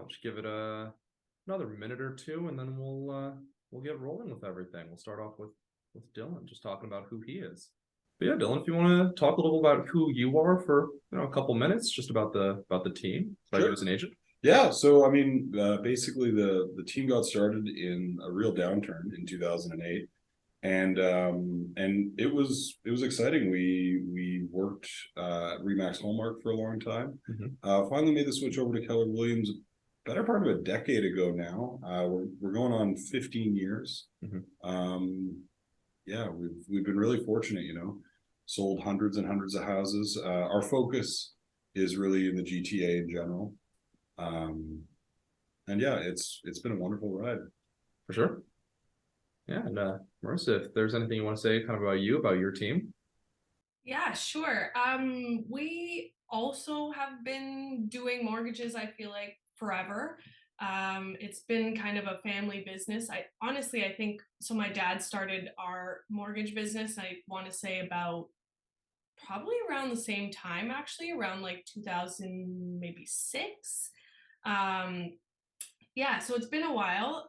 we'll just give it another minute or two, and then we'll get rolling with everything. We'll start off with Dylan, just talking about who he is. But yeah, Dylan, if you want to talk a little about who you are for a couple minutes, just about the team, about you as an agent. Yeah, so I mean, basically the team got started in a real downturn in 2008, and it was exciting. We worked at Remax Hallmark for a long time. Finally made the switch over to Keller Williams better part of a decade ago now. We're going on 15 years. Yeah, we've been really fortunate, sold hundreds and hundreds of houses. Our focus is really in the GTA in general. And yeah, it's been a wonderful ride. For sure. Yeah, and Marisa, if there's anything you want to say kind of about your team. Yeah, sure. We also have been doing mortgages, I feel like, forever. It's been kind of a family business. I think so. My dad started our mortgage business, I want to say about probably around the same time, actually, around like 2000, maybe 6. Yeah, so it's been a while.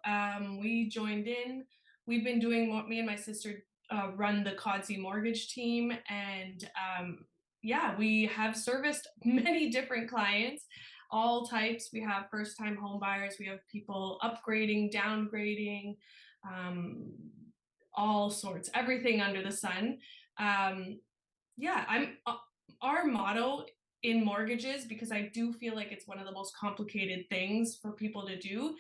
We joined in. We've been doing what me and my sister run the Codsi mortgage team, and yeah, we have serviced many different clients, all types. We have first time home buyers, we have people upgrading, downgrading, all sorts, everything under the sun. Yeah, our motto in mortgages, because I do feel like it's one of the most complicated things for people to do,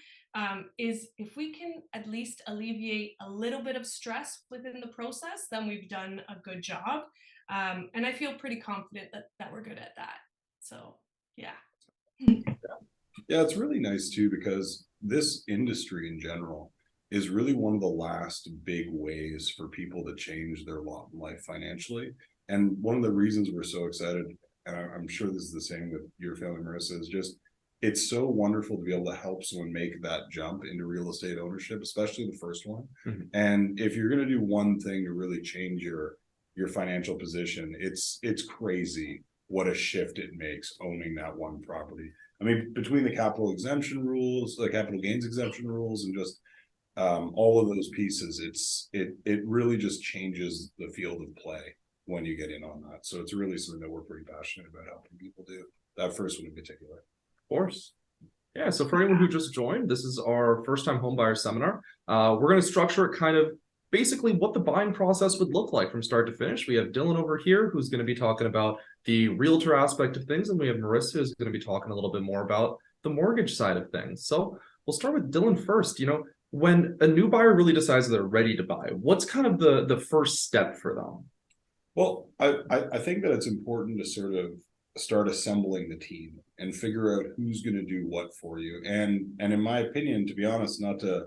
is if we can at least alleviate a little bit of stress within the process, then we've done a good job. And I feel pretty confident that we're good at that. So yeah. Yeah, it's really nice too, because this industry in general is really one of the last big ways for people to change their lot in life financially. And one of the reasons we're so excited, and I'm sure this is the same with your family, Marisa, is just it's so wonderful to be able to help someone make that jump into real estate ownership, especially the first one. And if you're going to do one thing to really change your financial position, it's crazy what a shift it makes owning that one property. I mean, between the capital exemption rules, the capital gains exemption rules, and just all of those pieces, it really just changes the field of play when you get in on that. So it's really something that we're pretty passionate about helping people do, that first one in particular. Of course. Yeah, so for anyone who just joined, this is our first time homebuyer seminar. We're going to structure it kind of basically what the buying process would look like from start to finish. We have Dylan over here, who's going to be talking about the realtor aspect of things, and we have Marisa, who's going to be talking a little bit more about the mortgage side of things. So we'll start with Dylan first. When a new buyer really decides they're ready to buy, what's kind of the first step for them? Well, I think that it's important to sort of start assembling the team and figure out who's going to do what for you. And in my opinion, to be honest, not to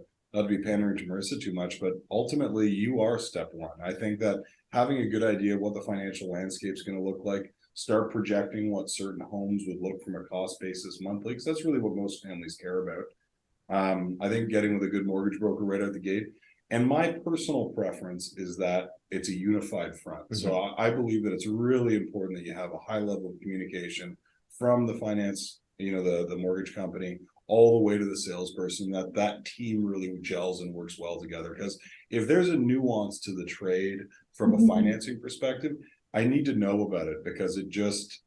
be pandering to Marisa too much, but ultimately you are step one. I think that having a good idea of what the financial landscape is going to look like, start projecting what certain homes would look from a cost basis monthly, because that's really what most families care about. I think getting with a good mortgage broker right out the gate. And my personal preference is that it's a unified front. So I believe that it's really important that you have a high level of communication from the finance, the mortgage company, all the way to the salesperson, that team really gels and works well together. Because if there's a nuance to the trade from a financing perspective, I need to know about it, because it just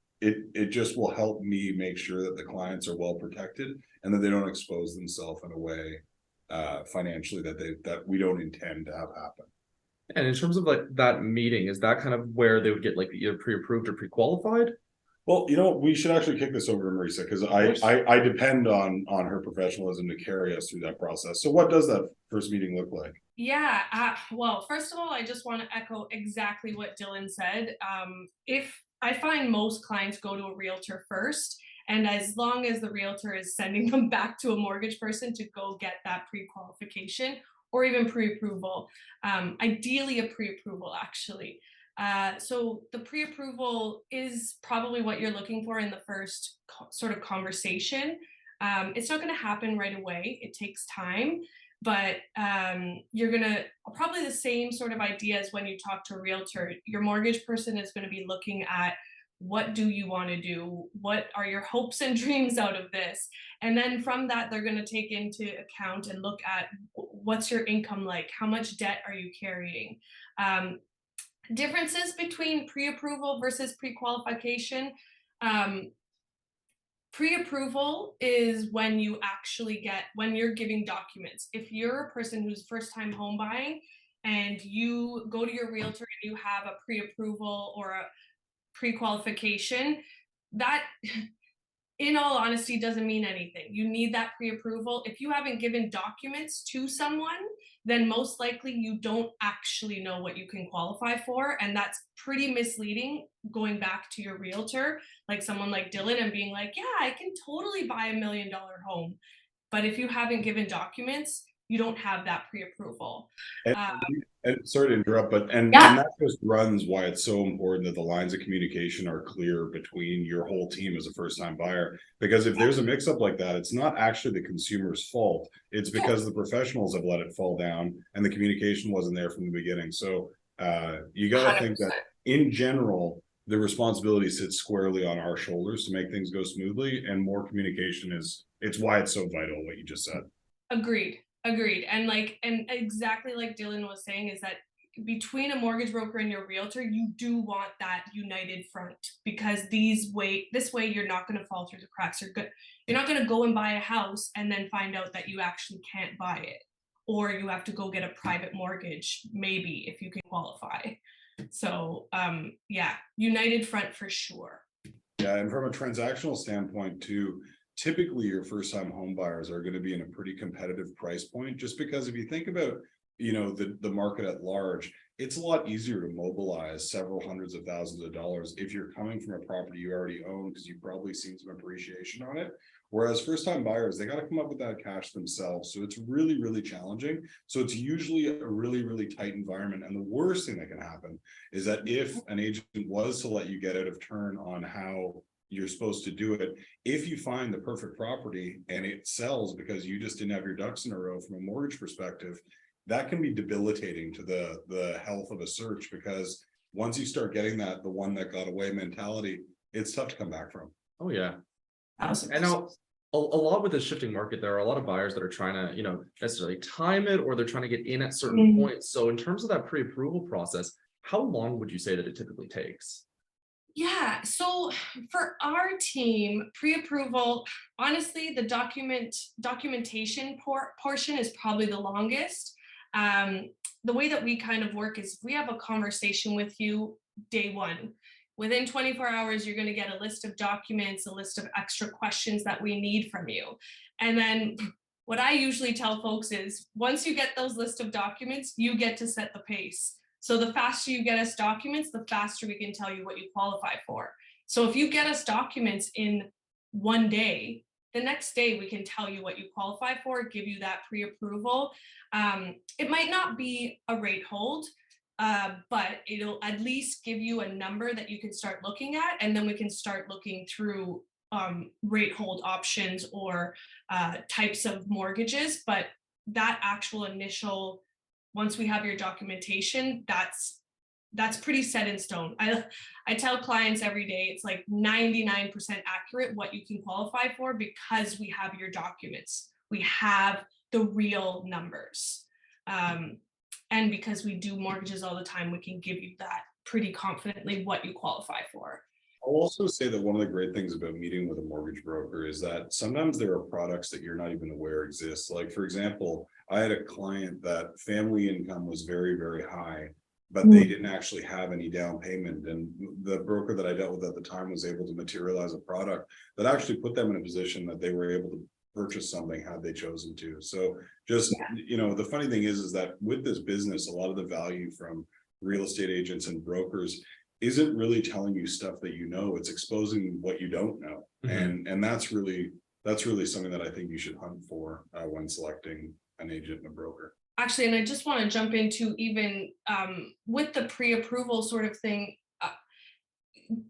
will help me make sure that the clients are well protected and that they don't expose themselves in a way financially that we don't intend to have happen. And in terms of like that meeting, is that kind of where they would get like either pre-approved or pre-qualified? Well, we should actually kick this over to Marisa, because I depend on her professionalism to carry us through that process. So what does that first meeting look like? Yeah, well, first of all, I just want to echo exactly what Dylan said. If I find most clients go to a realtor first, and as long as the realtor is sending them back to a mortgage person to go get that pre-qualification or even pre-approval, ideally a pre-approval actually. So the pre-approval is probably what you're looking for in the first sort of conversation. It's not going to happen right away. It takes time, but you're going to probably the same sort of idea as when you talk to a realtor. Your mortgage person is going to be looking at what do you want to do? What are your hopes and dreams out of this? And then from that, they're going to take into account and look at what's your income like? How much debt are you carrying? Differences between pre-approval versus pre-qualification. Pre-approval is when you actually when you're giving documents. If you're a person who's first time home buying and you go to your realtor and you have a pre-approval or a pre-qualification, that in all honesty doesn't mean anything. You need that pre-approval. If you haven't given documents to someone, then most likely you don't actually know what you can qualify for, and that's pretty misleading. Going back to your realtor, like someone like Dylan, and being like, yeah, I can totally buy $1 million home, but if you haven't given documents, you don't have that pre-approval. And sorry to interrupt, but and Yeah. that just runs why it's so important that the lines of communication are clear between your whole team as a first-time buyer. Because if there's a mix-up like that, it's not actually the consumer's fault. It's because the professionals have let it fall down and the communication wasn't there from the beginning. So you got to think that in general, the responsibility sits squarely on our shoulders to make things go smoothly, and more communication it's why it's so vital, what you just said. Agreed. And exactly like Dylan was saying, is that between a mortgage broker and your realtor, you do want that united front, because this way you're not going to fall through the cracks. You're not going to go and buy a house and then find out that you actually can't buy it, or you have to go get a private mortgage, maybe, if you can qualify. So yeah, united front for sure. Yeah, and from a transactional standpoint too, typically your first time home buyers are going to be in a pretty competitive price point, just because if you think about, the market at large, it's a lot easier to mobilize several hundreds of thousands of dollars if you're coming from a property you already own, because you've probably seen some appreciation on it. Whereas first time buyers, they got to come up with that cash themselves. So it's really, really challenging. So it's usually a really, really tight environment. And the worst thing that can happen is that if an agent was to let you get out of turn on how you're supposed to do it, if you find the perfect property and it sells because you just didn't have your ducks in a row from a mortgage perspective, that can be debilitating to the health of a search, because once you start getting the one that got away mentality, it's tough to come back from. Oh yeah. And now a lot with the shifting market, there are a lot of buyers that are trying to, necessarily time it, or they're trying to get in at certain points. So in terms of that pre-approval process, how long would you say that it typically takes? Yeah, so for our team, pre-approval, honestly, the documentation portion is probably the longest. The way that we kind of work is we have a conversation with you day one. Within 24 hours, you're going to get a list of documents, a list of extra questions that we need from you. And then what I usually tell folks is, once you get those list of documents, you get to set the pace. So the faster you get us documents, the faster we can tell you what you qualify for. So if you get us documents in one day, the next day we can tell you what you qualify for, give you that pre-approval. It might not be a rate hold, but it'll at least give you a number that you can start looking at, and then we can start looking through rate hold options or types of mortgages. But that actual initial, once we have your documentation, that's pretty set in stone. I tell clients every day, it's like 99% accurate what you can qualify for, because we have your documents. We have the real numbers. And because we do mortgages all the time, we can give you that pretty confidently what you qualify for. I'll also say that one of the great things about meeting with a mortgage broker is that sometimes there are products that you're not even aware exist. Like, for example, I had a client that family income was very, very high, but they didn't actually have any down payment. And the broker that I dealt with at the time was able to materialize a product that actually put them in a position that they were able to purchase something had they chosen to. So just, the funny thing is that with this business, a lot of the value from real estate agents and brokers isn't really telling you stuff that it's exposing what you don't know. And that's really something that I think you should hunt for when selecting an agent and a broker. Actually, and I just want to jump into even with the pre-approval sort of thing,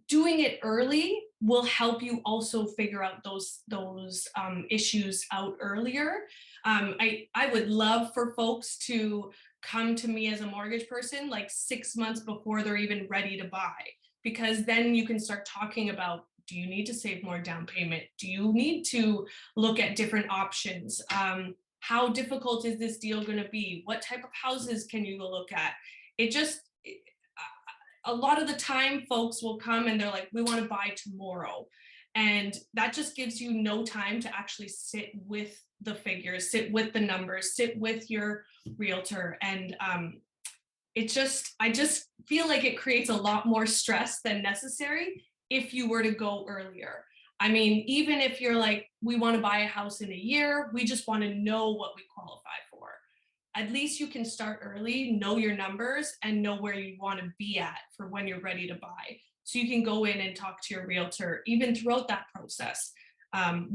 doing it early will help you also figure out those issues out earlier. I would love for folks to come to me as a mortgage person like 6 months before they're even ready to buy. because then you can start talking about, do you need to save more down payment? Do you need to look at different options? How difficult is this deal going to be? What type of houses can you go look at? It just, a lot of the time folks will come and they're like, we want to buy tomorrow. And that just gives you no time to actually sit with the figures, sit with the numbers, sit with your realtor. And I just feel like it creates a lot more stress than necessary if you were to go earlier. I mean, even if you're like, we want to buy a house in a year, we just want to know what we qualify for. At least you can start early, know your numbers, and know where you want to be at for when you're ready to buy. So you can go in and talk to your realtor even throughout that process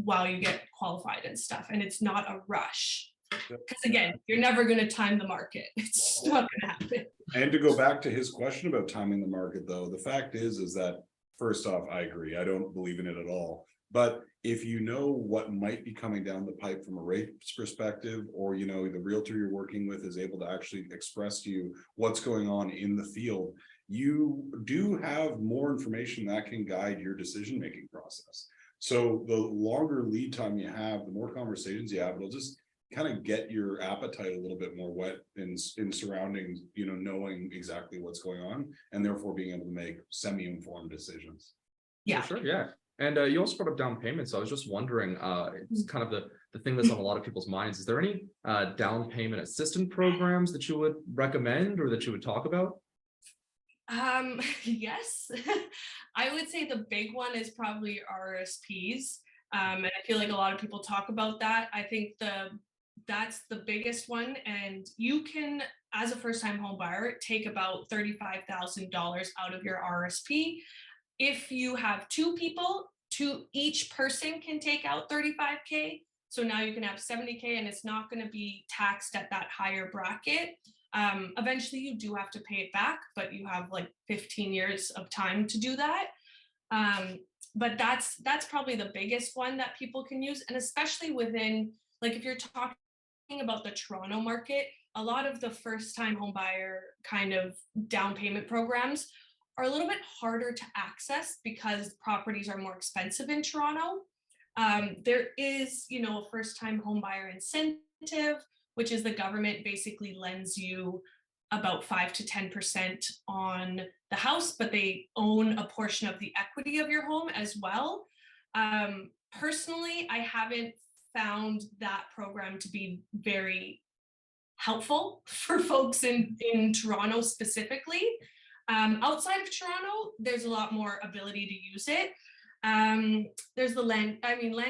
while you get qualified and stuff. And it's not a rush. Because again, you're never going to time the market. It's not going to happen. And to go back to his question about timing the market, though, the fact is that first off, I agree. I don't believe in it at all. But if you know what might be coming down the pipe from a rates perspective, or the realtor you're working with is able to actually express to you what's going on in the field, you do have more information that can guide your decision-making process. So the longer lead time you have, the more conversations you have, it'll just kind of get your appetite a little bit more wet in surrounding, knowing exactly what's going on, and therefore being able to make semi-informed decisions. Yeah, sure. Yeah. And you also brought up down payment. So I was just wondering, it's kind of the thing that's on a lot of people's minds. Is there any down payment assistance programs that you would recommend or that you would talk about? Yes, I would say the big one is probably RSPs. And I feel like a lot of people talk about that. I think that's the biggest one. And you can, as a first-time home buyer, take about $35,000 out of your RSP. If you have two people, each person can take out $35K. So now you can have $70K and it's not going to be taxed at that higher bracket. Eventually you do have to pay it back, but you have like 15 years of time to do that. But that's probably the biggest one that people can use. And especially within, like if you're talking about the Toronto market, a lot of the first time home buyer kind of down payment programs are a little bit harder to access because properties are more expensive in Toronto. There is, a first time home buyer incentive, which is the government basically lends you about 5 to 10% on the house, but they own a portion of the equity of your home as well. Personally, I haven't found that program to be very helpful for folks in Toronto specifically. Outside of Toronto, there's a lot more ability to use it. There's the land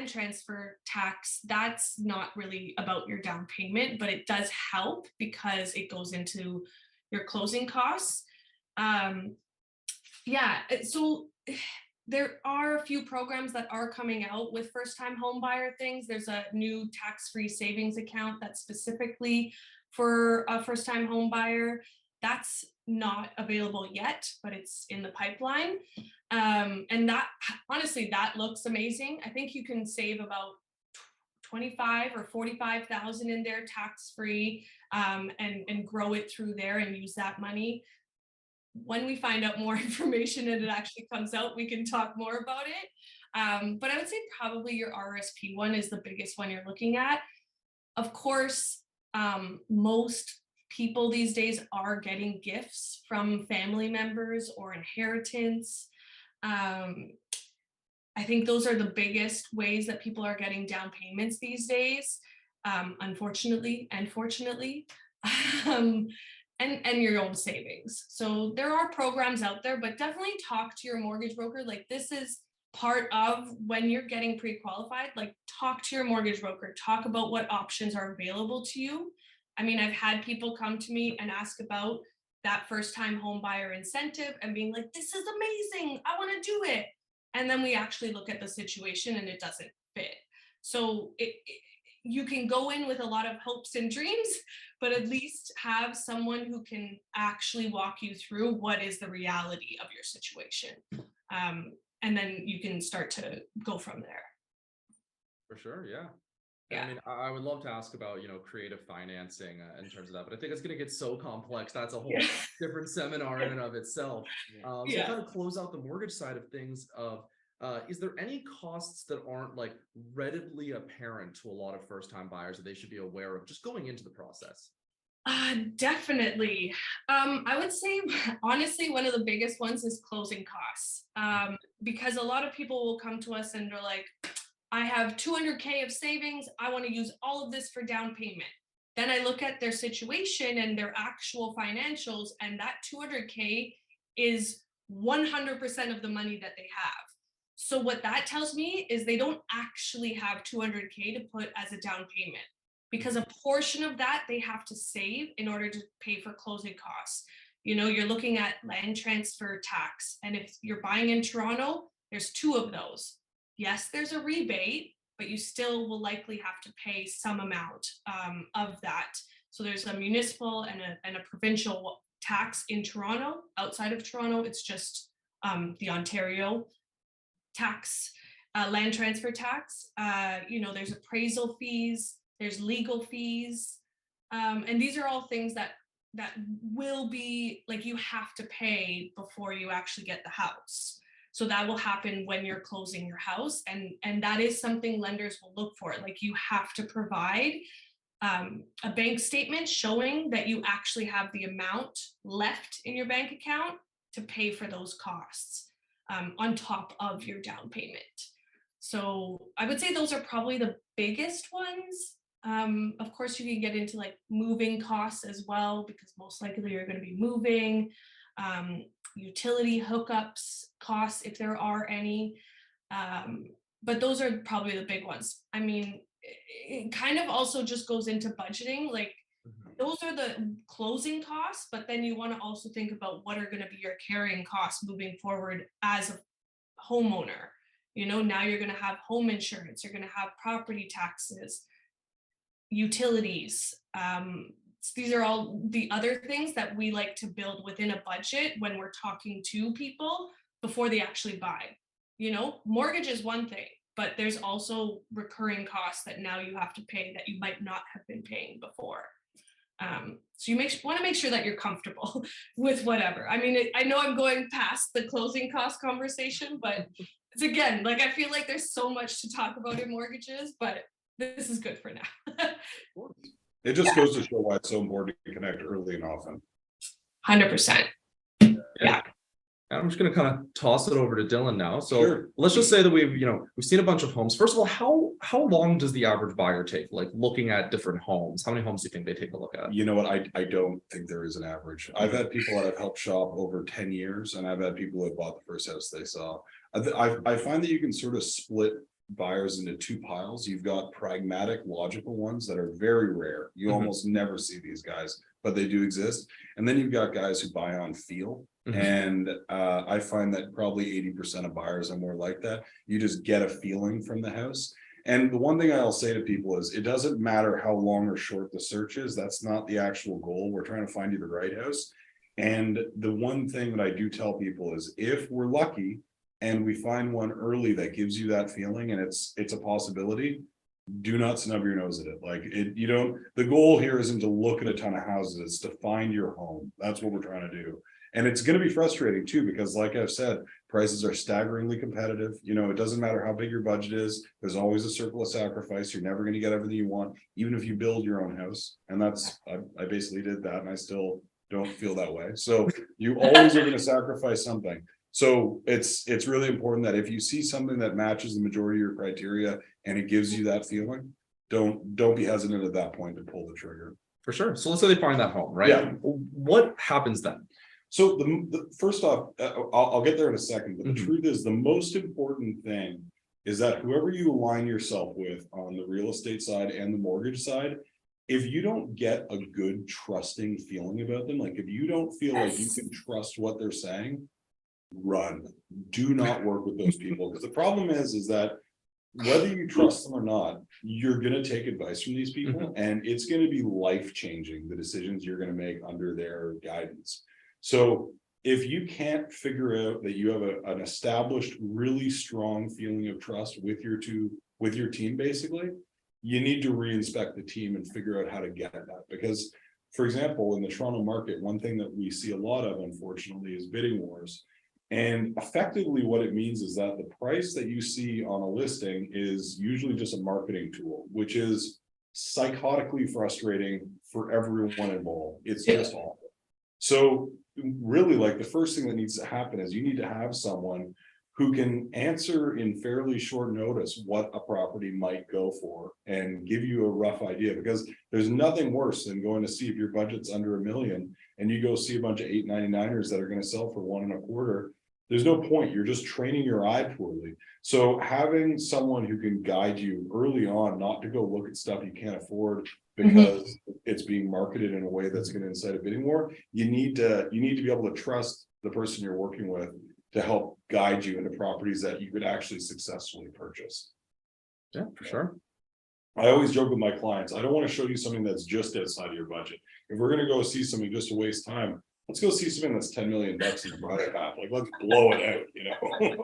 transfer tax. That's not really about your down payment, but it does help because it goes into your closing costs. So there are a few programs that are coming out with first-time home buyer things. There's a new tax-free savings account that's specifically for a first-time home buyer. That's not available yet, but it's in the pipeline. And that, honestly, that looks amazing. I think you can save about 25 or 45,000 in there tax-free, and grow it through there and use that money. When we find out more information and it actually comes out, we can talk more about it. But I would say probably your RSP one is the biggest one you're looking at. Of course, most people these days are getting gifts from family members or inheritance. I think those are the biggest ways that people are getting down payments these days, unfortunately and fortunately, and your own savings. So there are programs out there, but definitely talk to your mortgage broker. Like this is part of when you're getting pre-qualified, like talk to your mortgage broker, talk about what options are available to you. I mean, I've had people come to me and ask about that first time home buyer incentive and being like, this is amazing, I want to do it. And then we actually look at the situation and it doesn't fit. So you can go in with a lot of hopes and dreams, but at least have someone who can actually walk you through what is the reality of your situation. And then you can start to go from there. For sure, yeah. Yeah. I mean, I would love to ask about, creative financing in terms of that, but I think it's going to get so complex. That's a whole different seminar in and of itself. So Yeah. kind of close out the mortgage side of things is there any costs that aren't like readily apparent to a lot of first-time buyers that they should be aware of just going into the process? Definitely. I would say, honestly, one of the biggest ones is closing costs. Because a lot of people will come to us and they're like, I have 200K of savings. I want to use all of this for down payment. Then I look at their situation and their actual financials, and that 200K is 100% of the money that they have. So what that tells me is they don't actually have 200K to put as a down payment, because a portion of that they have to save in order to pay for closing costs. You're looking at land transfer tax, and if you're buying in Toronto, there's 2 of those. Yes, there's a rebate, but you still will likely have to pay some amount of that. So there's a municipal and a provincial tax in Toronto. Outside of Toronto, it's just the Ontario tax, land transfer tax. There's appraisal fees, there's legal fees, and these are all things that will be like you have to pay before you actually get the house. So that will happen when you're closing your house, and that is something lenders will look for. Like, you have to provide a bank statement showing that you actually have the amount left in your bank account to pay for those costs on top of your down payment. So I would say those are probably the biggest ones. Of course, you can get into like moving costs as well, because most likely you're going to be moving. Utility hookups costs, if there are any. But those are probably the big ones. I mean, it kind of also just goes into budgeting. Like, those are the closing costs, but then you want to also think about what are going to be your carrying costs moving forward as a homeowner. Now you're going to have home insurance, you're going to have property taxes, utilities. These are all the other things that we like to build within a budget when we're talking to people before they actually buy. Mortgage is one thing, but there's also recurring costs that now you have to pay that you might not have been paying before. So you want to make sure that you're comfortable with whatever. I mean, I know I'm going past the closing cost conversation, but it's, again, like, I feel like there's so much to talk about in mortgages, but this is good for now. It just goes to show why it's so important to connect early and often. 100%. Yeah. I'm just going to kind of toss it over to Dylan now. So Sure. Let's just say that we've seen a bunch of homes. First of all, how long does the average buyer take, like, looking at different homes? How many homes do you think they take a look at? You know what? I don't think there is an average. I've had people that have helped shop over 10 years, and I've had people who have bought the first house they saw. I find that you can sort of split buyers into 2 piles. You've got pragmatic, logical ones that are very rare. You almost never see these guys, but they do exist. And then you've got guys who buy on feel. And I find that probably 80% of buyers are more like that. You just get a feeling from the house. And the one thing I'll say to people is, it doesn't matter how long or short the search is. That's not the actual goal. We're trying to find you the right house. And the one thing that I do tell people is, if we're lucky and we find one early that gives you that feeling and it's a possibility, do not snub your nose at it. Like, the goal here isn't to look at a ton of houses, it's to find your home. That's what we're trying to do. And it's going to be frustrating too, because like I've said, prices are staggeringly competitive. It doesn't matter how big your budget is. There's always a circle of sacrifice. You're never going to get everything you want, even if you build your own house. And I basically did that, and I still don't feel that way. So you always are going to sacrifice something. So it's really important that if you see something that matches the majority of your criteria and it gives you that feeling, don't be hesitant at that point to pull the trigger. For sure. So let's say they find that home, right? Yeah. What happens then? So the first off, I'll get there in a second, but the truth is, the most important thing is that whoever you align yourself with on the real estate side and the mortgage side, if you don't get a good trusting feeling about them, like if you don't feel like you can trust what they're saying, run. Do not work with those people, because the problem is that whether you trust them or not, you're going to take advice from these people, and it's going to be life-changing, the decisions you're going to make under their guidance. So if you can't figure out that you have an established, really strong feeling of trust with your team, basically, you need to re-inspect the team and figure out how to get that. Because, for example, in the Toronto market, one thing that we see a lot of, unfortunately, is bidding wars. And effectively what it means is that the price that you see on a listing is usually just a marketing tool, which is psychotically frustrating for everyone involved. It's just awful. So really, like, the first thing that needs to happen is you need to have someone who can answer in fairly short notice what a property might go for and give you a rough idea, because there's nothing worse than going to see if your budget's under $1 million and you go see a bunch of 899ers that are going to sell for 1.25. There's no point. You're just training your eye poorly. So having someone who can guide you early on, not to go look at stuff you can't afford because it's being marketed in a way that's going to incite a bidding war. You need to be able to trust the person you're working with to help guide you into properties that you could actually successfully purchase. Yeah, for sure. I always joke with my clients, I don't want to show you something that's just outside of your budget. If we're going to go see something just to waste time, let's go see something that's $10 million in the product path. Like, let's blow it out, you know.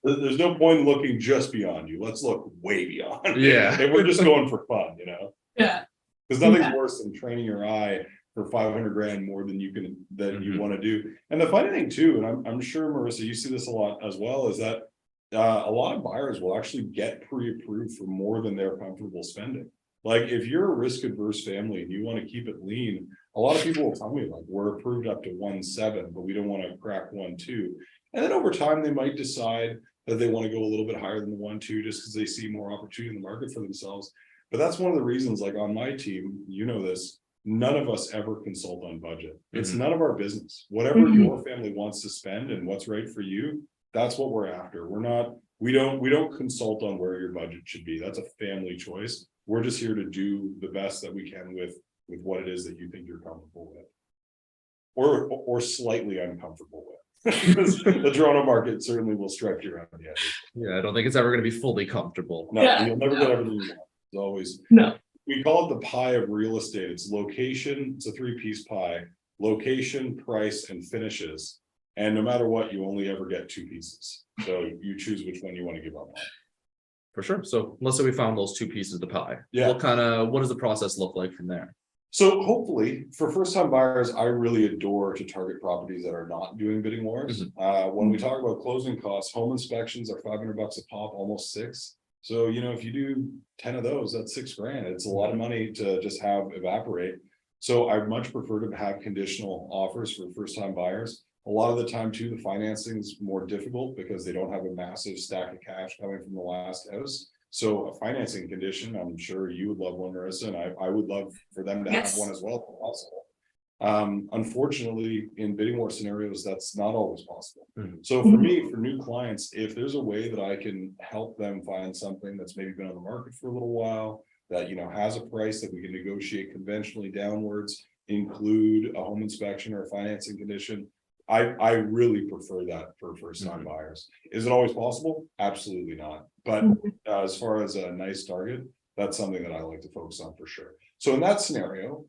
There's no point in looking just beyond you. Let's look way beyond. Yeah. And we're just going for fun, you know. Yeah. Because nothing's worse than training your eye for 500 grand more than you can, you want to do. And the funny thing too, and I'm sure, Marisa, you see this a lot as well, is that a lot of buyers will actually get pre-approved for more than they're comfortable spending. Like, if you're a risk adverse family and you want to keep it lean, a lot of people will tell me, like, we're approved up to 1.7, but we don't want to crack 1.2. And then over time, they might decide that they want to go a little bit higher than the 1.2 just because they see more opportunity in the market for themselves. But that's one of the reasons, like, on my team, you know this, none of us ever consult on budget. It's none of our business. Whatever your family wants to spend and what's right for you, that's what we're after. We don't consult on where your budget should be. That's a family choice. We're just here to do the best that we can with what it is that you think you're comfortable with, or slightly uncomfortable with. Because the Toronto market certainly will stretch you around the edges. Yeah, I don't think it's ever going to be fully comfortable. No, you'll never get everything you want. It's always we call it the pie of real estate. It's location. It's a 3-piece pie: location, price, and finishes. And no matter what, you only ever get 2 pieces. So you choose which one you want to give up on. For sure. So let's say we found those 2 pieces of the pie. Yeah. What does the process look like from there? So hopefully, for first-time buyers, I really adore to target properties that are not doing bidding wars. When we talk about closing costs, home inspections are $500 a pop, almost $6. So, you know, if you do 10 of those, that's $6,000. It's a lot of money to just have evaporate. So I much prefer to have conditional offers for first-time buyers. A lot of the time too, the financing is more difficult because they don't have a massive stack of cash coming from the last house. So a financing condition, I'm sure you would love one, Marisa, and I would love for them to have one as well if possible. Unfortunately, in bidding war scenarios, that's not always possible. So for me, for new clients, if there's a way that I can help them find something that's maybe been on the market for a little while, that, you know, has a price that we can negotiate conventionally downwards, include a home inspection or a financing condition, I really prefer that for first-time buyers. Is it always possible? Absolutely not. But as far as a nice target, that's something that I like to focus on for sure. So in that scenario,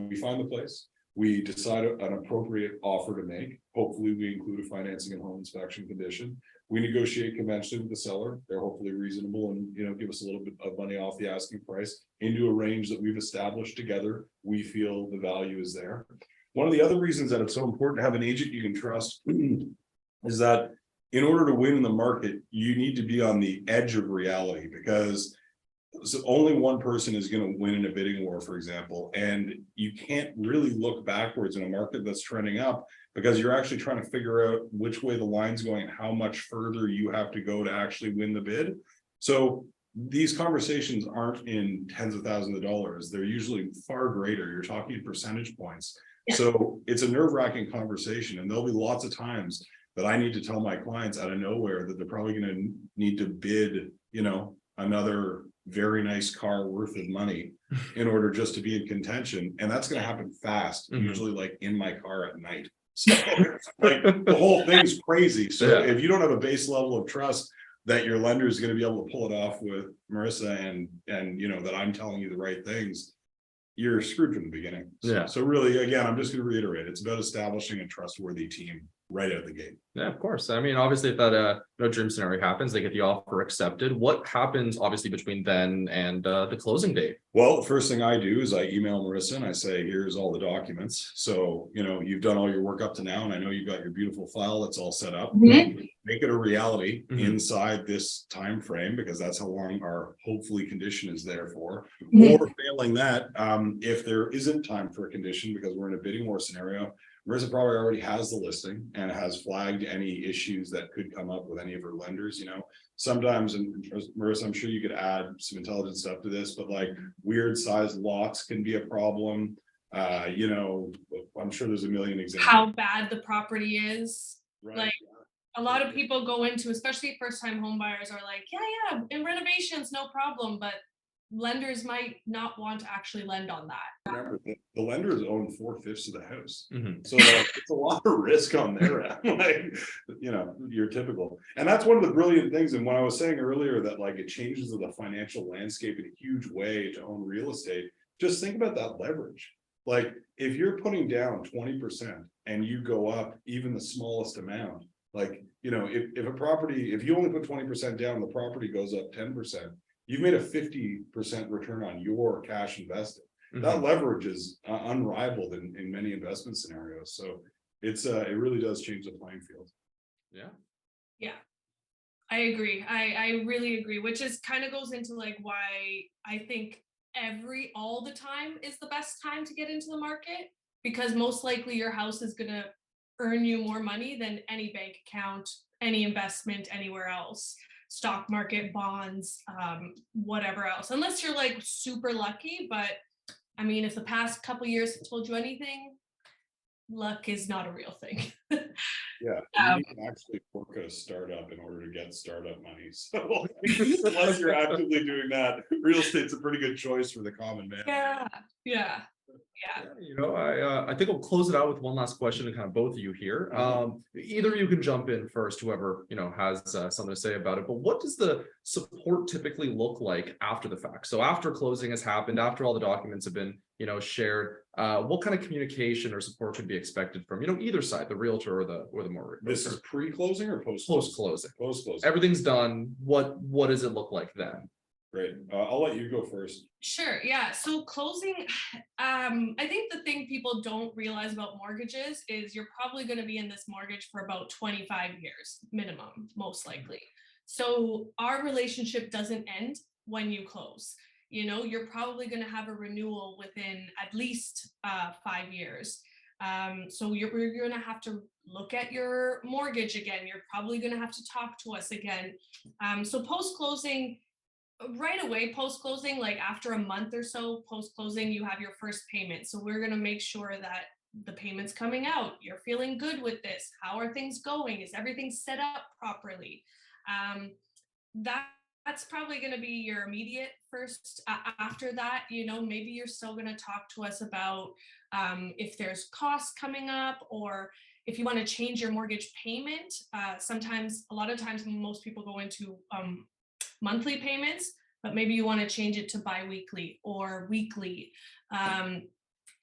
we find the place, we decide an appropriate offer to make. Hopefully we include a financing and home inspection condition. We negotiate conventionally with the seller. They're hopefully reasonable and, you know, give us a little bit of money off the asking price into a range that we've established together. We feel the value is there. One of the other reasons that it's so important to have an agent you can trust is that in order to win in the market, you need to be on the edge of reality, because only one person is going to win in a bidding war, for example, and you can't really look backwards in a market that's trending up, because you're actually trying to figure out which way the line's going, how much further you have to go to actually win the bid. So these conversations aren't in tens of thousands of dollars. They're usually far greater. You're talking percentage points. So it's a nerve-wracking conversation, and there'll be lots of times that I need to tell my clients out of nowhere that they're probably going to need to bid, you know, another very nice car worth of money in order just to be in contention. And that's going to happen fast, usually like in my car at night. So like the whole thing's crazy. So if you don't have a base level of trust that your lender is going to be able to pull it off with Marisa and you know, that I'm telling you the right things, you're screwed from the beginning. So really, again, I'm just going to reiterate, it's about establishing a trustworthy team right out the gate. Yeah, of course. I mean, obviously, if that no dream scenario happens, they get the offer accepted. What happens, obviously, between then and the closing date? Well, the first thing I do is I email Marisa and I say, here's all the documents. So, you've done all your work up to now, and I know you've got your beautiful file that's all set up. Mhm. Make it a reality Mhm. inside this time frame, because that's how long our hopefully condition is there for. Mhm. Or failing that, if there isn't time for a condition because we're in a bidding war scenario, Marisa probably already has the listing and has flagged any issues that could come up with any of her lenders. Sometimes, and Marisa, I'm sure you could add some intelligent stuff to this, but like weird sized lots can be a problem. I'm sure there's a million examples. How bad the property is. Right? Like, a lot of people go into, especially first time home buyers, are like, yeah, in renovations, no problem. But lenders might not want to actually lend on that. Remember, the lenders own 4/5 of the house. Mhm. So like, it's a lot of risk on their end, like, you're typical. And that's one of the brilliant things. And when I was saying earlier that like it changes the financial landscape in a huge way to own real estate, just think about that leverage. Like if you're putting down 20% and you go up even the smallest amount, like, if a property, if you only put 20% down, the property goes up 10%, you've made a 50% return on your cash invested. That Mhm. leverage is unrivaled in many investment scenarios. So it really does change the playing field. Yeah. Yeah, I agree. I really agree, which is kind of goes into like why I think all the time is the best time to get into the market, because most likely your house is gonna earn you more money than any bank account, any investment anywhere else, stock market, bonds, whatever else, unless you're like super lucky. But I mean, if the past couple years have told you anything, luck is not a real thing. Yeah, Um, you can actually work a startup in order to get startup money. So unless you're actively doing that, real estate's a pretty good choice for the common man. yeah, yeah, I think we'll close it out with one last question to kind of both of you here. Either you can jump in first, whoever has something to say about it. But what does the support typically look like after the fact? So after closing has happened, after all the documents have been shared, what kind of communication or support should be expected from either side, the realtor or the mortgage? This is pre-closing or post? Post-closing. Post-closing. Everything's done. What does it look like then? Great. I'll let you go first. sure, yeah. So closing, I think the thing people don't realize about mortgages is you're probably going to be in this mortgage for about 25 years minimum, most likely. So our relationship doesn't end when you close. You're probably going to have a renewal within at least 5 years. So you're going to have to look at your mortgage again. You're probably going to have to talk to us again. So post-closing, right away, post-closing, like after a month or so post-closing, you have your first payment. So we're going to make sure that the payment's coming out. You're feeling good with this. How are things going? Is everything set up properly? That's probably going to be your immediate first. After that, maybe you're still going to talk to us about if there's costs coming up, or if you want to change your mortgage payment. A lot of times, most people go into monthly payments, but maybe you want to change it to bi-weekly or weekly.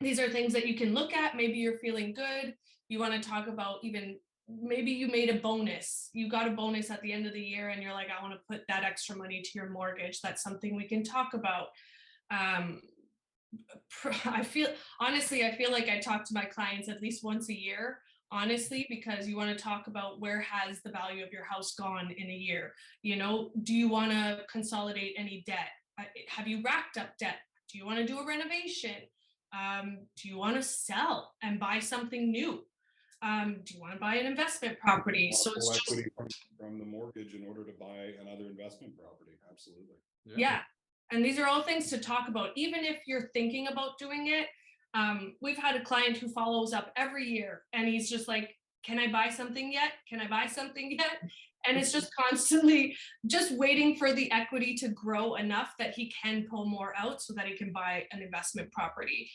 These are things that you can look at. Maybe you're feeling good. You want to talk about, even maybe you made a bonus. You got a bonus at the end of the year and you're like, I want to put that extra money to your mortgage. That's something we can talk about. I feel like I talk to my clients at least once a year, honestly, because you want to talk about where has the value of your house gone in a year. Do you want to consolidate any debt? Have you racked up debt? Do you want to do a renovation? Do you want to sell and buy something new? Do you want to buy an investment property? So it's just equity from the mortgage in order to buy another investment property. Absolutely. Yeah. And these are all things to talk about, even if you're thinking about doing it. We've had a client who follows up every year and he's just like, can I buy something yet? Can I buy something yet? And it's just constantly just waiting for the equity to grow enough that he can pull more out so that he can buy an investment property.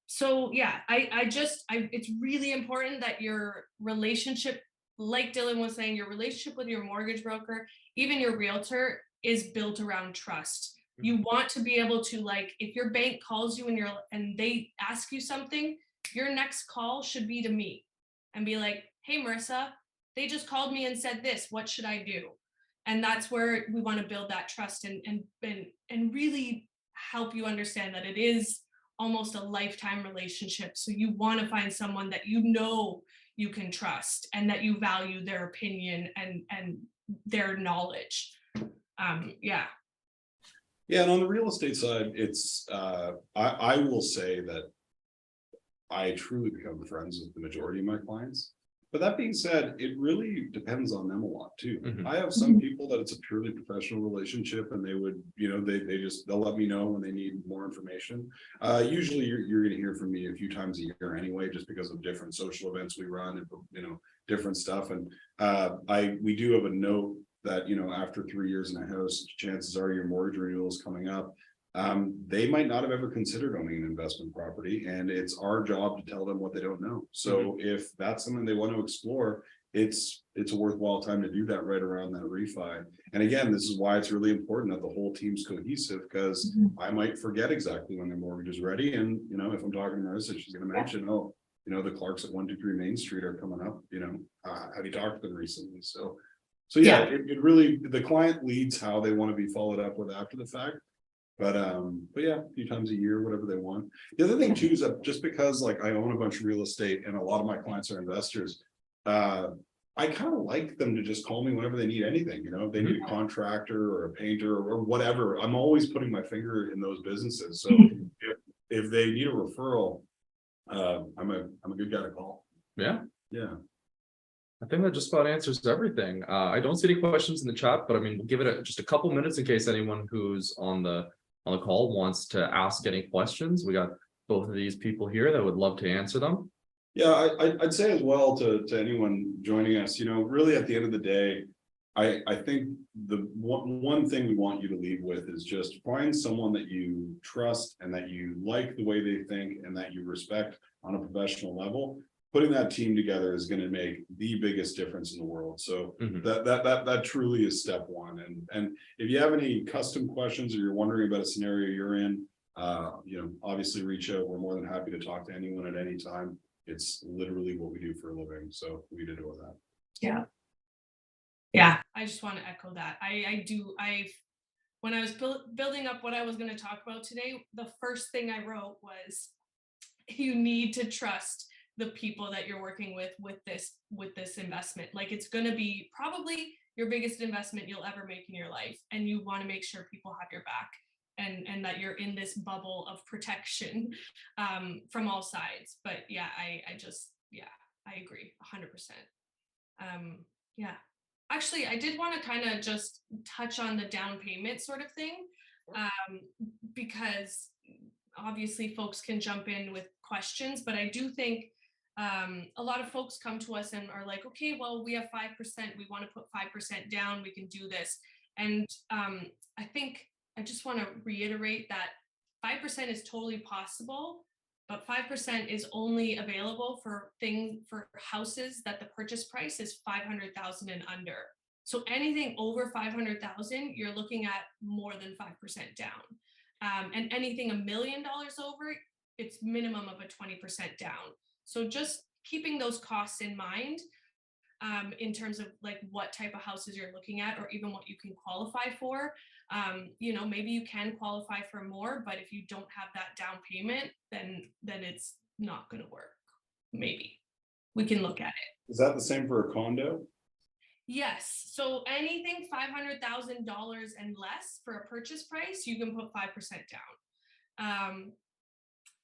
So yeah, it's really important that your relationship, like Dylan was saying, your relationship with your mortgage broker, even your realtor, is built around trust. You want to be able to, like, if your bank calls you and they ask you something, your next call should be to me and be like, hey, hey, Marisa, they just called me and said this, what should I do? And that's where we want to build that trust and really help you understand that it is almost a lifetime relationship. So you want to find someone that you know you can trust and that you value their opinion and their knowledge. Yeah. Yeah, and on the real estate side, it's I will say that I truly become friends with the majority of my clients. But that being said, it really depends on them a lot too. Mhm. I have some people that it's a purely professional relationship, and they would, you know, they'll let me know when they need more information. Usually, you're going to hear from me a few times a year anyway, just because of different social events we run and, you know, different stuff. And we do have a note that, you know, after 3 years in a house, chances are your mortgage renewal is coming up. They might not have ever considered owning an investment property, and it's our job to tell them what they don't know. So if that's something they want to explore, it's a worthwhile time to do that right around that refi. And again, this is why it's really important that the whole team's cohesive, because I might forget exactly when their mortgage is ready. And, you know, if I'm talking to Marisa, she's going to mention, oh, you know, the Clarks at 123 Main Street are coming up, you know, have you talked to them recently? So yeah, it really, the client leads how they want to be followed up with after the fact. But yeah, a few times a year, whatever they want. The other thing too is that just because like I own a bunch of real estate and a lot of my clients are investors, I kind of like them to just call me whenever they need anything. You know, if they need a contractor or a painter or whatever, I'm always putting my finger in those businesses. So if they need a referral, I'm a good guy to call. Yeah. Yeah. I think that just about answers everything. I don't see any questions in the chat, but I mean, we'll give it just a couple minutes in case anyone who's on the call wants to ask any questions. We got both of these people here that would love to answer them. Yeah, I'd say as well to anyone joining us, you know, really at the end of the day, I think the one thing we want you to leave with is just find someone that you trust and that you like the way they think and that you respect on a professional level. Putting that team together is going to make the biggest difference in the world. So that truly is step one. And if you have any custom questions or you're wondering about a scenario you're in, you know, obviously reach out. We're more than happy to talk to anyone at any time. It's literally what we do for a living. So we did with that. Yeah. I just want to echo that. When I was building up what I was going to talk about today, the first thing I wrote was, you need to trust the people that you're working with this investment. Like, it's going to be probably your biggest investment you'll ever make in your life, and you want to make sure people have your back and that you're in this bubble of protection from all sides. But yeah, I agree 100%. Yeah, actually, I did want to kind of just touch on the down payment sort of thing, because obviously folks can jump in with questions, but I do think a lot of folks come to us and are like, okay, well, we have 5%, we want to put 5% down, we can do this. And I think I just want to reiterate that 5% is totally possible, but 5% is only available for houses that the purchase price is 500,000 and under. So anything over 500,000, you're looking at more than 5% down. And anything $1 million over, it's minimum of a 20% down. So just keeping those costs in mind, in terms of like what type of houses you're looking at, or even what you can qualify for. You know, maybe you can qualify for more, but if you don't have that down payment, then it's not going to work. Maybe we can look at it. Is that the same for a condo? Yes. So anything $500,000 and less for a purchase price, you can put 5% down.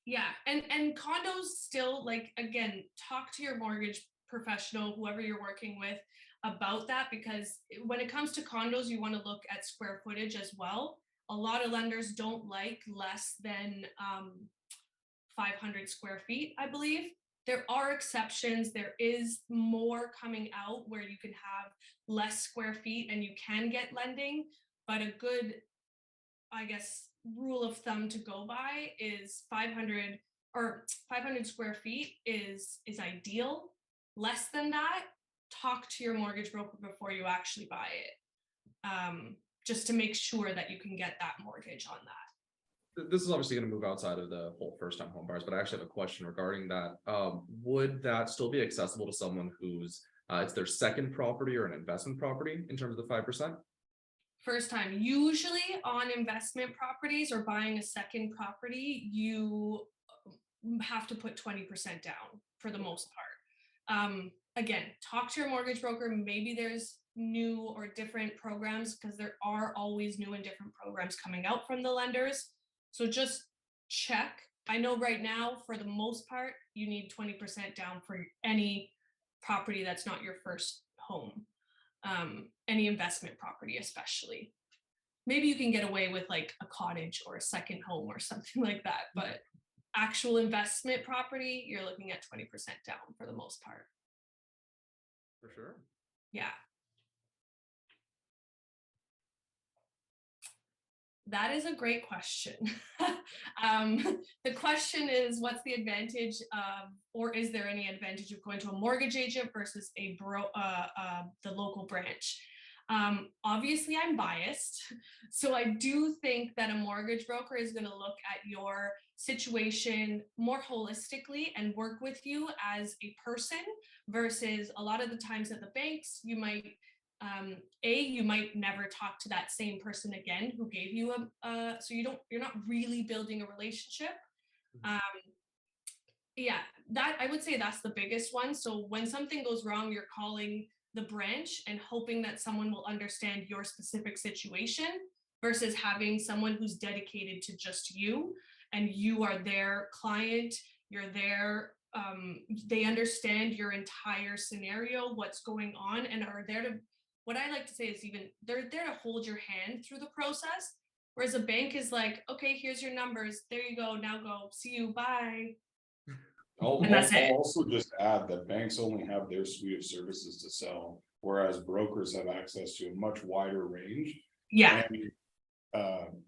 Yeah, and condos still, like, again, talk to your mortgage professional, whoever you're working with, about that, because when it comes to condos, you want to look at square footage as well. A lot of lenders don't like less than 500 square feet, I believe. There are exceptions. There is more coming out where you can have less square feet and you can get lending, but a good, I guess, rule of thumb to go by is 500 square feet is ideal. Less than that, talk to your mortgage broker before you actually buy it, just to make sure that you can get that mortgage on that. This is obviously going to move outside of the whole first time home buyers, but I actually have a question regarding that. Would that still be accessible to someone who's it's their second property or an investment property in terms of the 5%? First time, usually on investment properties or buying a second property, you have to put 20% down for the most part. Again, talk to your mortgage broker. Maybe there's new or different programs, because there are always new and different programs coming out from the lenders. So just check. I know right now, for the most part, you need 20% down for any property that's not your first home. Any investment property, especially. Maybe you can get away with like a cottage or a second home or something like that, but actual investment property, you're looking at 20% down for the most part. For sure. Yeah. That is a great question. The question is, what's the advantage of, or is there any advantage of going to a mortgage agent versus the local branch? Obviously, I'm biased, so I do think that a mortgage broker is going to look at your situation more holistically and work with you as a person, versus a lot of the times at the banks, you might you might never talk to that same person again who gave you so you're not really building a relationship. Yeah, that I would say that's the biggest one. So when something goes wrong, you're calling the branch and hoping that someone will understand your specific situation, versus having someone who's dedicated to just you and you are their client, you're there. They understand your entire scenario, what's going on, and are there to, what I like to say is, even they're there to hold your hand through the process. Whereas a bank is like, okay, here's your numbers. There you go. Now go. See you. Bye. I'll And that's it. also just add that banks only have their suite of services to sell, whereas brokers have access to a much wider range. Yeah.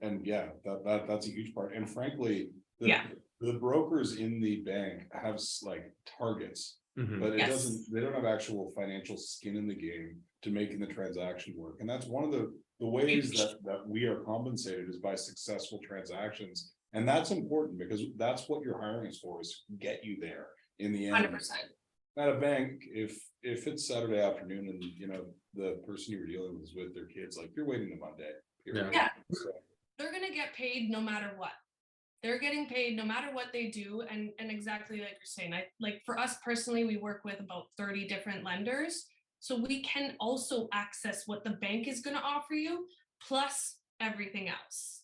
And yeah, that's a huge part. And frankly, Yeah. the brokers in the bank have like targets, but it doesn't, they don't have actual financial skin in the game to making the transaction work. And that's one of the ways that we are compensated, is by successful transactions. And that's important, because that's what your hiring is for, is to get you there in the end. 100%. At a bank, if it's Saturday afternoon and you know the person you were dealing with is with their kids, like, you're waiting to Monday. Yeah. So they're gonna get paid no matter what. They're getting paid no matter what they do. And exactly like you're saying, like for us personally, we work with about 30 different lenders. So we can also access what the bank is gonna offer you, plus everything else.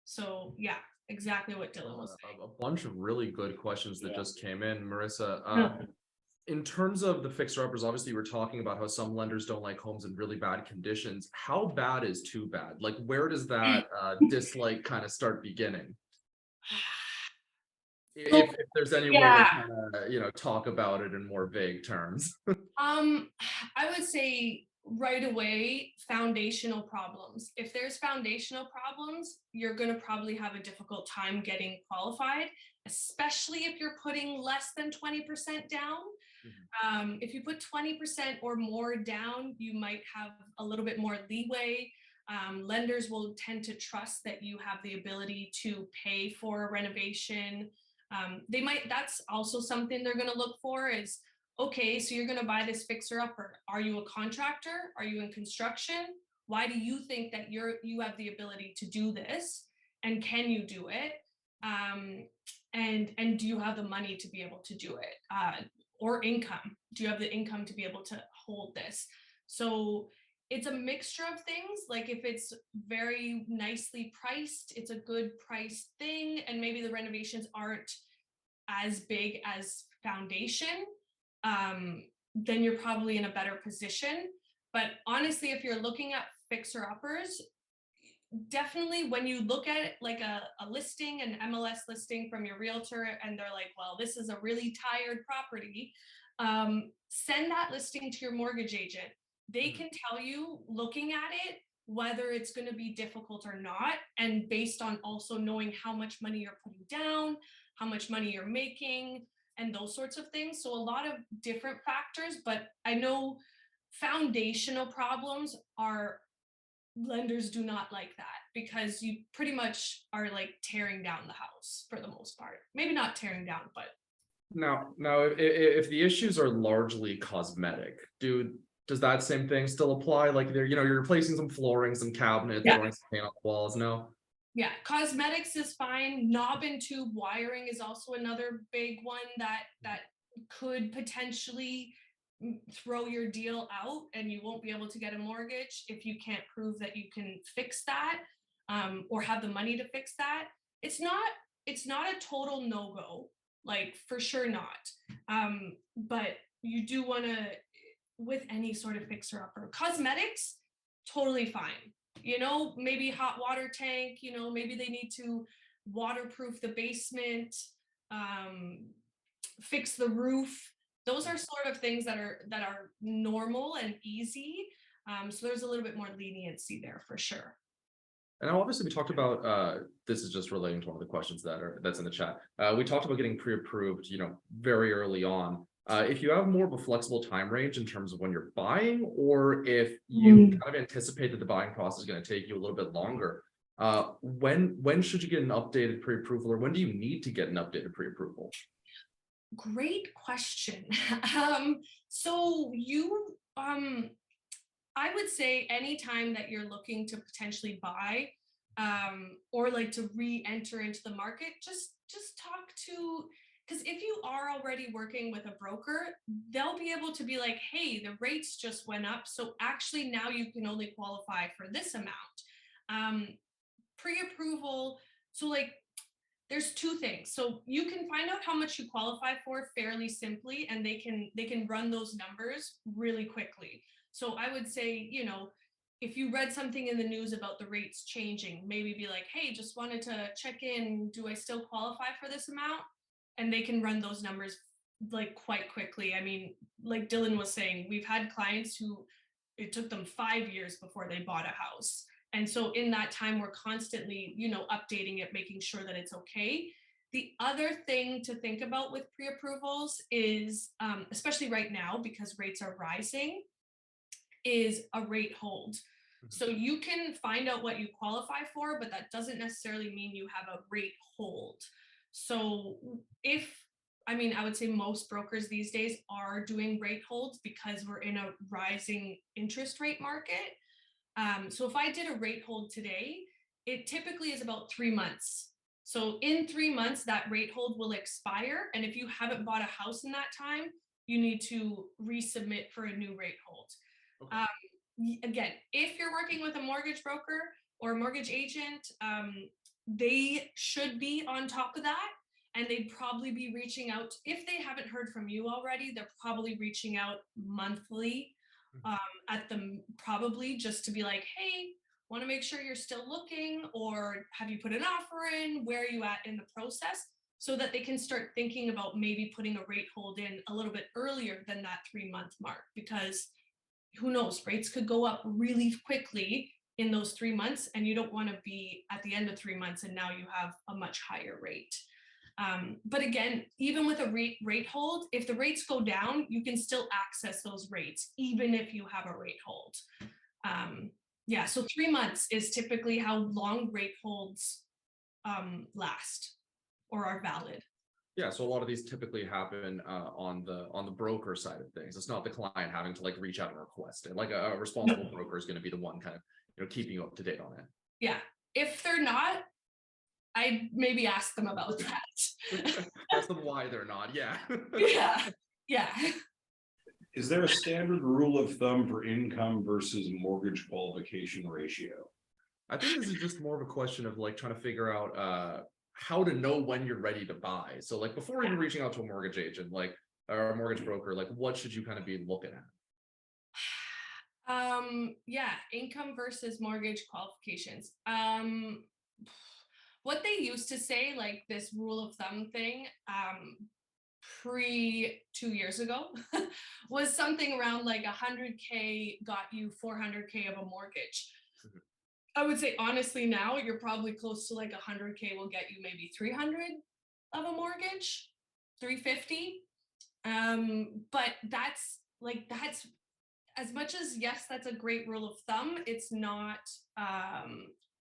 So yeah, exactly what Dylan was saying. A bunch of really good questions that just came in, Marisa. In terms of the fixer-uppers, obviously we're talking about how some lenders don't like homes in really bad conditions. How bad is too bad? Like, where does that dislike kind of start beginning? If there's any way to kind of, talk about it in more vague terms. I would say right away, foundational problems. If there's foundational problems, you're going to probably have a difficult time getting qualified, especially if you're putting less than 20% down. If you put 20% or more down, you might have a little bit more leeway. Lenders will tend to trust that you have the ability to pay for a renovation. That's also something they're going to look for is, okay, so you're going to buy this fixer upper. Are you a contractor? Are you in construction? Why do you think that you have the ability to do this? And can you do it? And do you have the money to be able to do it? Or income? Do you have the income to be able to hold this? So it's a mixture of things. Like if it's very nicely priced, it's a good price thing. And maybe the renovations aren't as big as foundation, then you're probably in a better position. But honestly, if you're looking at fixer uppers, definitely when you look at it like a listing, an MLS listing from your realtor, and they're like, well, this is a really tired property, send that listing to your mortgage agent. They can tell you, looking at it, whether it's going to be difficult or not, and based on also knowing how much money you're putting down, how much money you're making, and those sorts of things. So a lot of different factors, but I know foundational problems are, lenders do not like that. because you pretty much are like tearing down the house for the most part. Maybe not tearing down, but Now, if the issues are largely cosmetic, does that same thing still apply? Like you're replacing some flooring, some cabinets, Yeah. throwing some paint on the walls. No. yeah, cosmetics is fine. Knob and tube wiring is also another big one that could potentially throw your deal out, and you won't be able to get a mortgage if you can't prove that you can fix that, or have the money to fix that. It's not a total no-go, like for sure not. But you do want to, with any sort of fixer-upper, cosmetics, totally fine. Maybe hot water tank, maybe they need to waterproof the basement, fix the roof. Those are sort of things that are normal and easy. So there's a little bit more leniency there for sure. And obviously we talked about, this is just relating to one of the questions that's in the chat. We talked about getting pre-approved, very early on. If you have more of a flexible time range in terms of when you're buying, or if you kind of anticipate that the buying process is going to take you a little bit longer, when should you get an updated pre-approval, or when do you need to get an updated pre-approval? Great question. So I would say anytime that you're looking to potentially buy, or like to re-enter into the market, just talk to, because if you are already working with a broker, they'll be able to be like, hey, the rates just went up, so actually now you can only qualify for this amount. Pre-approval, so like there's two things. So you can find out how much you qualify for fairly simply, and they can run those numbers really quickly. So I would say, if you read something in the news about the rates changing, maybe be like, hey, just wanted to check in, do I still qualify for this amount? And they can run those numbers like quite quickly. I mean, like Dylan was saying, we've had clients who it took them 5 years before they bought a house. And so in that time, we're constantly, updating it, making sure that it's okay. The other thing to think about with pre-approvals is, especially right now, because rates are rising, is a rate hold. So you can find out what you qualify for, but that doesn't necessarily mean you have a rate hold. So I would say most brokers these days are doing rate holds because we're in a rising interest rate market. So if I did a rate hold today, it typically is about 3 months. So in 3 months, that rate hold will expire. And if you haven't bought a house in that time, you need to resubmit for a new rate hold. Okay. Again, if you're working with a mortgage broker or a mortgage agent, they should be on top of that. And they'd probably be reaching out. If they haven't heard from you already, they're probably reaching out monthly at them, probably just to be like, hey, want to make sure you're still looking, or have you put an offer in? Where are you at in the process? So that they can start thinking about maybe putting a rate hold in a little bit earlier than that 3-month mark, because who knows, rates could go up really quickly in those 3 months, and you don't want to be at the end of 3 months and now you have a much higher rate. But again, even with a rate hold, if the rates go down, you can still access those rates, even if you have a rate hold. So 3 months is typically how long rate holds last or are valid. Yeah, so a lot of these typically happen on the broker side of things. It's not the client having to reach out and request it. Like a responsible broker is going to be the one kind of keeping you up to date on it. Yeah, if they're not, I'd maybe ask them about that. Ask them why they're not. Yeah. Yeah. Is there a standard rule of thumb for income versus mortgage qualification ratio? I think this is just more of a question of trying to figure out how to know when you're ready to buy. So before even reaching out to a mortgage agent, or a mortgage broker, what should you kind of be looking at? Income versus mortgage qualifications. What they used to say, this rule of thumb thing, pre 2 years ago, was something around 100K got you 400K of a mortgage. Mm-hmm. I would say honestly now you're probably close to 100K will get you maybe 300 of a mortgage, 350. But that's as much as, yes, that's a great rule of thumb, it's not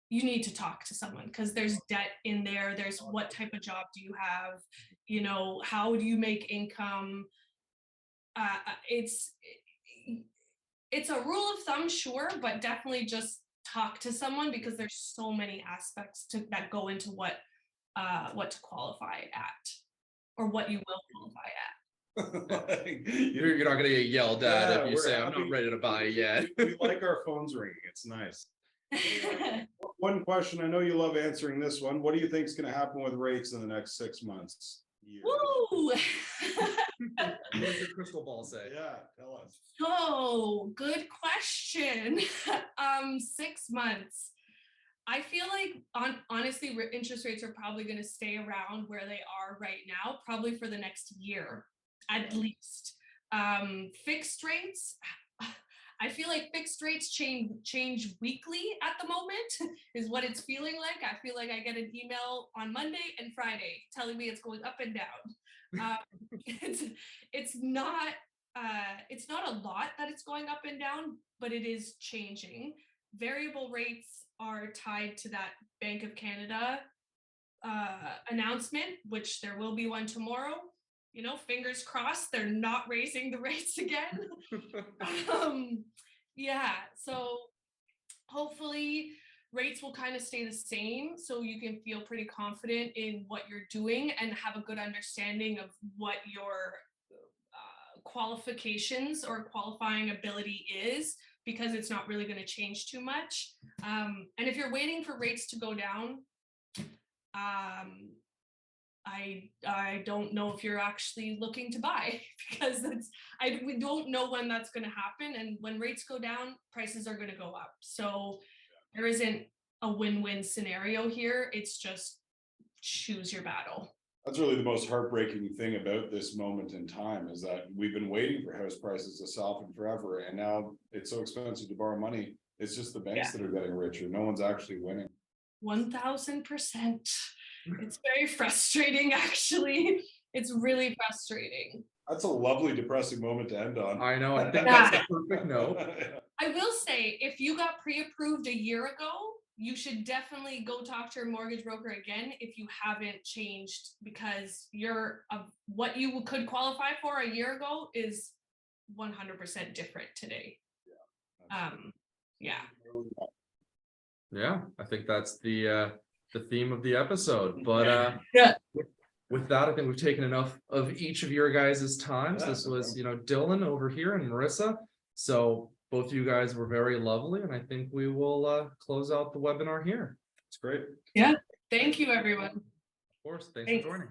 you need to talk to someone, because there's debt in there. There's what type of job do you have? You know, how do you make income? It's a rule of thumb, sure, but definitely just talk to someone, because there's so many aspects that go into what to qualify at, or what you will qualify at. You're not gonna get yelled at Yeah, if you we're say I'm happy. not ready to buy yet. We like our phones ringing. It's nice. One question, I know you love answering this one. What do you think is going to happen with rates in the next 6 months? Woo! What does your crystal ball say? Yeah, tell us. Oh, good question. 6 months. I feel like honestly, interest rates are probably going to stay around where they are right now, probably for the next year at least. Fixed rates, I feel like fixed rates change weekly at the moment is what it's feeling like. I feel like I get an email on Monday and Friday telling me it's going up and down. It's not a lot that it's going up and down, but it is changing. Variable rates are tied to that Bank of Canada announcement, which there will be one tomorrow. You know, fingers crossed they're not raising the rates again. Yeah, so hopefully rates will kind of stay the same, so you can feel pretty confident in what you're doing and have a good understanding of what your qualifications or qualifying ability is, because it's not really going to change too much. And if you're waiting for rates to go down, I don't know if you're actually looking to buy, because we don't know when that's going to happen. And when rates go down, prices are going to go up. So there isn't a win-win scenario here. It's just choose your battle. That's really the most heartbreaking thing about this moment in time, is that we've been waiting for house prices to soften forever, and now it's so expensive to borrow money. It's just the banks that are getting richer. No one's actually winning. 1000%. It's very frustrating, actually. It's really frustrating. That's a lovely depressing moment to end on. I know, I think that's the perfect note. I will say, if you got pre-approved a year ago, you should definitely go talk to your mortgage broker again if you haven't changed, because what you could qualify for a year ago is 100% different today. Yeah, I think that's the theme of the episode. But with that, I think we've taken enough of each of your guys' times. This was, Dylan over here and Marisa. So both of you guys were very lovely, and I think we will close out the webinar here. It's great. Yeah. Thank you, everyone. Of course. Thanks for joining.